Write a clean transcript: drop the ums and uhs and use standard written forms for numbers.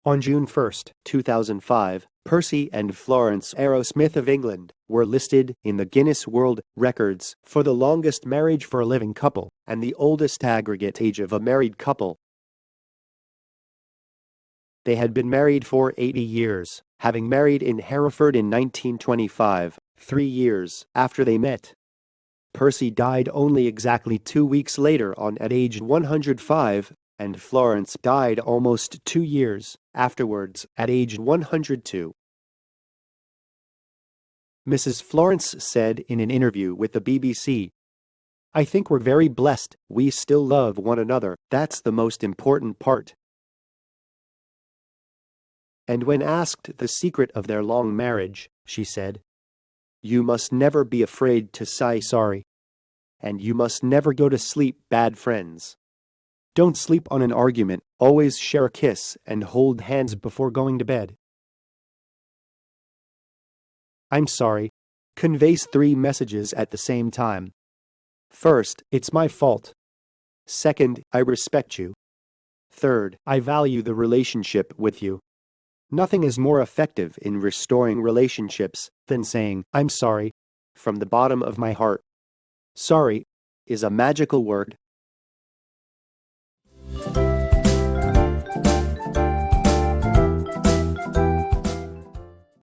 On June 1, 2005, Percy and Florence Arrowsmith of England were listed in the Guinness World Records for the longest marriage for a living couple and the oldest aggregate age of a married couple. They had been married for 80 years, having married in Hereford in 1925, 3 years after they met. Percy died only exactly 2 weeks later at age 105, and Florence died almost 2 years afterwards at age 102. Mrs. Florence said in an interview with the BBC, "I think we're very blessed. We still love one another. That's the most important part." And when asked the secret of their long marriage, she said, "You must never be afraid to say sorry. And you must never go to sleep bad friends. Don't sleep on an argument. Always share a kiss and hold hands before going to bed." "I'm sorry" conveys 3 messages at the same time. First, it's my fault. Second, I respect you. Third, I value the relationship with you. Nothing is more effective in restoring relationships than saying, "I'm sorry," from the bottom of my heart. Sorry is a magical word